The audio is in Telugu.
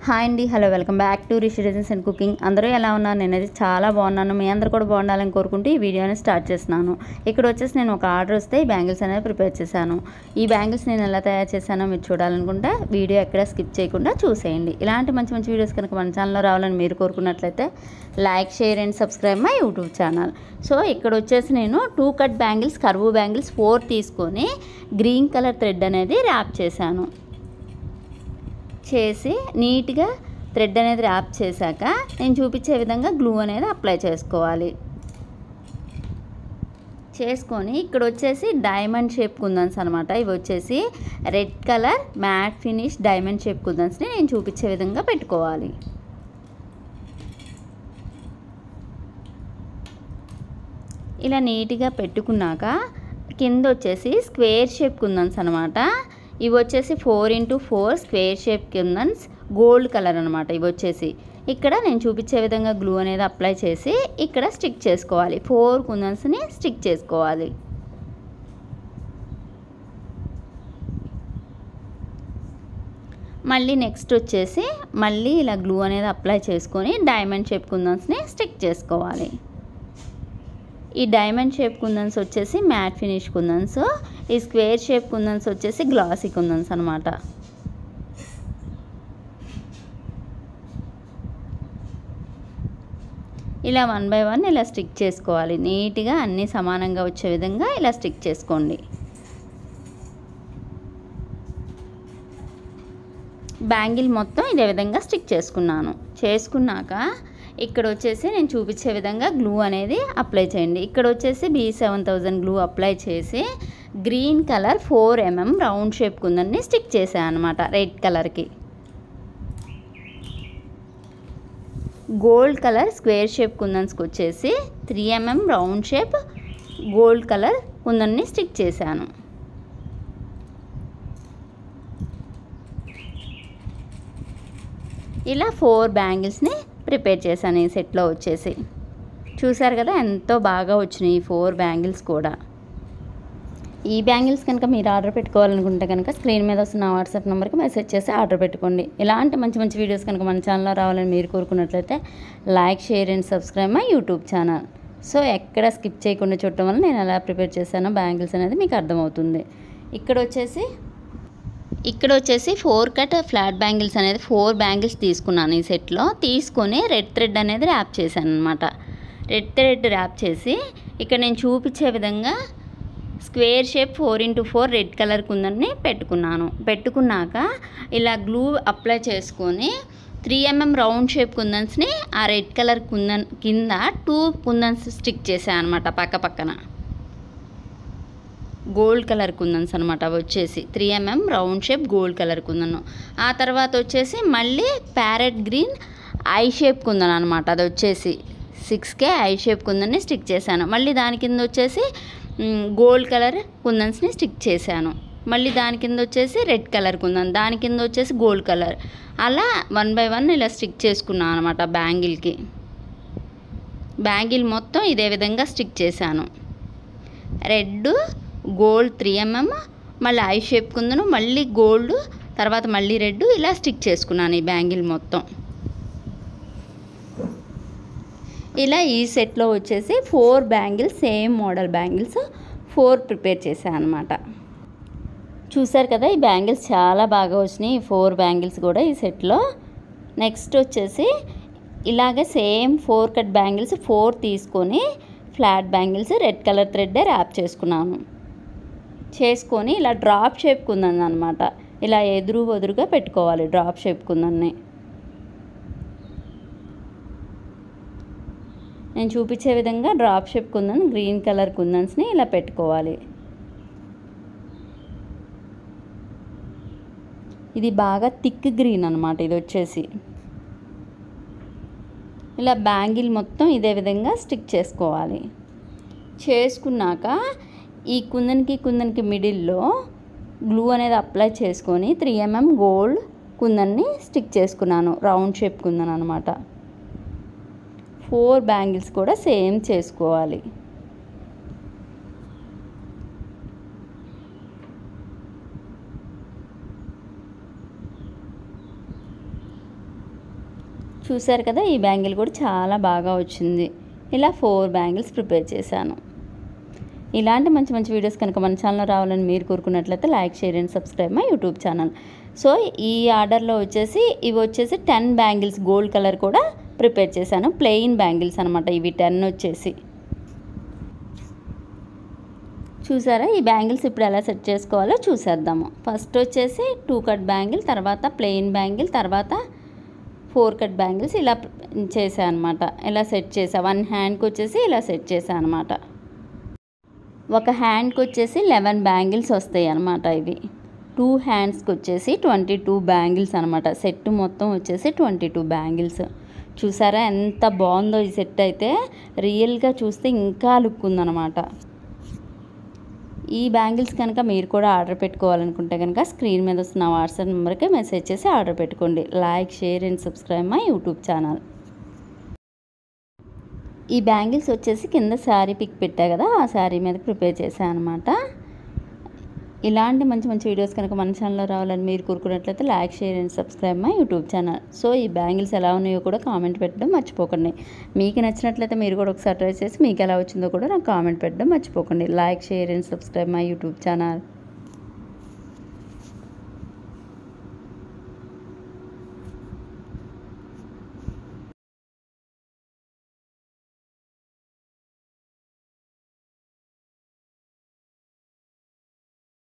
హాయ్ అండి, hello, welcome back to Rishi recipes and cooking. అందరూ ఎలా ఉన్నారు? నేనైతే చాలా బాగున్నాను. మీ అందరూ కూడా బాగుండాలని కోరుకుంటూ ఈ వీడియోని స్టార్ట్ చేస్తున్నాను. ఇక్కడ వచ్చేసి నేను ఒక ఆర్డర్ వస్తే ఈ బ్యాంగిల్స్ అనేది ప్రిపేర్ చేశాను. ఈ బ్యాంగిల్స్ నేను ఎలా తయారు చేశానో మీరు చూడాలనుకుంటే వీడియో ఎక్కడ స్కిప్ చేయకుండా చూసేయండి. ఇలాంటి మంచి మంచి వీడియోస్ కనుక మన ఛానల్లో రావాలని మీరు కోరుకున్నట్లయితే like, share and subscribe my YouTube channel. So ఇక్కడ వచ్చేసి నేను 2 కట్ బ్యాంగిల్స్, కర్వ్ బ్యాంగిల్స్ 4 తీసుకొని గ్రీన్ కలర్ థ్రెడ్ అనేది ర్యాప్ చేశాను. చేసి నీట్గా థ్రెడ్ అనేది ర్యాప్ చేశాక నేను చూపించే విధంగా గ్లూ అనేది అప్లై చేసుకోవాలి. చేసుకొని ఇక్కడ వచ్చేసి డైమండ్ షేప్ కుందన్స్ అనమాట. ఇవి వచ్చేసి red colour matte finish diamond shape కుందన్స్ని నేను చూపించే విధంగా పెట్టుకోవాలి. ఇలా నీట్గా పెట్టుకున్నాక కింద వచ్చేసి స్క్వేర్ షేప్ కుందన్స్ అనమాట. ఇవి వచ్చేసి 4x4 స్క్వేర్ షేప్ కుందన్స్ గోల్డ్ కలర్ అనమాట. ఇవి వచ్చేసి ఇక్కడ నేను చూపించే విధంగా గ్లూ అనేది అప్లై చేసి ఇక్కడ స్టిక్ చేసుకోవాలి. 4 కుందన్స్ని స్టిక్ చేసుకోవాలి. మళ్ళీ నెక్స్ట్ వచ్చేసి మళ్ళీ ఇలా గ్లూ అనేది అప్లై చేసుకొని డైమండ్ షేప్ కుందన్స్ని స్టిక్ చేసుకోవాలి. ఈ డైమండ్ షేప్ కుందన్స్ వచ్చేసి మ్యాట్ ఫినిష్ కుందన్స్, ఈ స్క్వేర్ షేప్ కుందన్స్ వచ్చేసి గ్లాసీ కుందన్స్ అనమాట. ఇలా 1 బై 1 ఇలా స్టిక్ చేసుకోవాలి. నీట్గా అన్నీ సమానంగా వచ్చే విధంగా ఇలా స్టిక్ చేసుకోండి. బ్యాంగిల్ మొత్తం ఇదే విధంగా స్టిక్ చేసుకున్నాక ఇక్కడ వచ్చేసి నేను చూపించే విధంగా గ్లూ అనేది అప్లై చేయండి. ఇక్కడ వచ్చేసి B7000 గ్లూ అప్లై చేసి green colour 4mm round shape కుందన్ని స్టిక్ చేశాను అనమాట. రెడ్ కలర్కి గోల్డ్ కలర్ స్క్వేర్ షేప్ కుందన్స్కి వచ్చేసి 3mm round shape gold colour కుందన్ని స్టిక్ చేశాను. ఇలా 4 బ్యాంగిల్స్ని ప్రిపేర్ చేశాను ఈ సెట్లో వచ్చేసి. చూసారు కదా ఎంతో బాగా వచ్చినాయి ఈ 4 బ్యాంగిల్స్ కూడా. ఈ బ్యాంగిల్స్ కనుక మీరు ఆర్డర్ పెట్టుకోవాలనుకుంటే కనుక స్క్రీన్ మీద వస్తున్న వాట్సాప్ నెంబర్కి మెసేజ్ చేసి ఆర్డర్ పెట్టుకోండి. ఇలాంటి మంచి మంచి వీడియోస్ కనుక మన ఛానల్లో రావాలని మీరు కోరుకున్నట్లయితే like, share and subscribe my YouTube channel. So ఎక్కడ స్కిప్ చేయకుండా చూడటం వల్ల నేను ఎలా ప్రిపేర్ చేశానో బ్యాంగిల్స్ అనేది మీకు అర్థమవుతుంది. ఇక్కడ వచ్చేసి 4 కట్ ఫ్లాట్ బ్యాంగిల్స్ అనేది 4 బ్యాంగిల్స్ తీసుకున్నాను ఈ సెట్లో. తీసుకొని రెడ్ థ్రెడ్ అనేది ర్యాప్ చేశాను అనమాట. రెడ్ థ్రెడ్ ర్యాప్ చేసి ఇక్కడ నేను చూపించే విధంగా square shape 4x4 red colour కుందన్ని పెట్టుకున్నాక ఇలా గ్లూ అప్లై చేసుకొని 3mm రౌండ్ షేప్ కుందన్స్ని ఆ రెడ్ కలర్ కుందన్ కింద 2 కుందన్స్ స్టిక్ చేశాను అనమాట. పక్కన గోల్డ్ కలర్ కుందన్స్ అనమాట. అవి వచ్చేసి 3mm round shape gold colour kundan. ఆ తర్వాత వచ్చేసి మళ్ళీ parrot green eye shape kundan అనమాట. అది వచ్చేసి 6K ఐ షేప్ కుందన్ని స్టిక్ చేశాను. మళ్ళీ దాని కింద వచ్చేసి గోల్డ్ కలర్ కుందన్స్ని స్టిక్ చేశాను. మళ్ళీ దాని కింద వచ్చేసి రెడ్ కలర్ కుందన్, దాని కింద వచ్చేసి గోల్డ్ కలర్. అలా 1 బై 1 ఇలా స్టిక్ చేసుకున్నాను అనమాట. బ్యాంగిల్ మొత్తం ఇదే విధంగా స్టిక్ చేశాను. రెడ్ గోల్డ్ 3mm మళ్ళీ ఐ షేప్ కుందను, మళ్ళీ గోల్డ్, తర్వాత మళ్ళీ రెడ్, ఇలా స్టిక్ చేసుకున్నాను ఈ బ్యాంగిల్ మొత్తం. ఇలా ఈ సెట్లో వచ్చేసి 4 bangles, same model bangles 4 prepare చేశాను అనమాట. చూసారు కదా ఈ బ్యాంగిల్స్ చాలా బాగా వచ్చినాయి. ఈ 4 బ్యాంగిల్స్ కూడా ఈ సెట్లో. నెక్స్ట్ వచ్చేసి ఇలాగే సేమ్ 4 కట్ బ్యాంగిల్స్ 4 తీసుకొని flat bangles red colour thread wrap చేసుకొని ఇలా డ్రాప్ షేప్ కుందన్ అనమాట. ఇలా ఎదురుగా పెట్టుకోవాలి డ్రాప్ షేప్ కుందన్ని. నేను చూపించే విధంగా drop shape kundan green colour కుందన్స్ని ఇలా పెట్టుకోవాలి. ఇది బాగా థిక్ గ్రీన్ అనమాట. ఇది వచ్చేసి ఇలా బ్యాంగిల్ మొత్తం ఇదే విధంగా స్టిక్ చేసుకోవాలి. చేసుకున్నాక ఈ కుందన్కి మిడిల్లో గ్లూ అనేది అప్లై చేసుకొని 3mm గోల్డ్ కుందన్ని స్టిక్ చేసుకున్నాను. రౌండ్ షేప్ కుందన్ అనమాట. 4 బ్యాంగిల్స్ కూడా సేమ్ చేసుకోవాలి. చూసారు కదా, ఈ బ్యాంగిల్ కూడా చాలా బాగా వచ్చింది. ఇలా 4 బ్యాంగిల్స్ ప్రిపేర్ చేశాను. ఇలాంటి మంచి మంచి వీడియోస్ కనుక మన ఛానల్లో రావాలని మీరు కోరుకున్నట్లయితే like, share and subscribe my YouTube channel. So ఈ ఆర్డర్లో వచ్చేసి ఇవి వచ్చేసి 10 బ్యాంగిల్స్ గోల్డ్ కలర్ కూడా ప్రిపేర్ చేశాను. ప్లెయిన్ బ్యాంగిల్స్ అనమాట ఇవి 10 వచ్చేసి. చూసారా, ఈ బ్యాంగిల్స్ ఇప్పుడు ఎలా సెట్ చేసుకోవాలో చూసేద్దాము. ఫస్ట్ వచ్చేసి 2 కట్ బ్యాంగిల్, తర్వాత ప్లెయిన్ బ్యాంగిల్, తర్వాత 4 కట్ బ్యాంగిల్స్ ఇలా చేశాను అనమాట. ఇలా సెట్ చేసా. 1 హ్యాండ్కి వచ్చేసి ఇలా సెట్ చేశాను అనమాట. ఒక హ్యాండ్కి వచ్చేసి 11 బ్యాంగిల్స్ వస్తాయి అనమాట. ఇవి 2 హ్యాండ్స్కి వచ్చేసి 22 బ్యాంగిల్స్ అనమాట. సెట్ మొత్తం వచ్చేసి 22 బ్యాంగిల్స్. చూసారా ఎంత బాగుందో ఈ సెట్ అయితే. రియల్గా చూస్తే ఇంకా లుక్ ఉందన్నమాట. ఈ బ్యాంగిల్స్ కనుక మీరు కూడా ఆర్డర్ పెట్టుకోవాలనుకుంటే కనుక స్క్రీన్ మీద వస్తున్న వాట్సాప్ నెంబర్కి మెసేజ్ చేసి ఆర్డర్ పెట్టుకోండి. Like, share and subscribe my YouTube channel. ఈ బ్యాంగిల్స్ వచ్చేసి కింద శారీ పిక్ పెట్టా కదా, ఆ శారీ మీద ప్రిపేర్ చేశాను అనమాట. ఇలాంటి మంచి మంచి వీడియోస్ కనుక మన ఛానల్లో రావాలని మీరు కోరుకున్నట్లయితే like, share and subscribe my YouTube channel. So ఈ బ్యాంగిల్స్ ఎలా ఉన్నాయో కూడా కామెంట్ పెట్టడం మర్చిపోకండి. మీకు నచ్చినట్లయితే మీరు కూడా ఒకసారి ట్రై చేసి మీకు ఎలా వచ్చిందో కూడా నాకు కామెంట్ పెట్టడం మర్చిపోకండి. Like, share and subscribe my YouTube channel.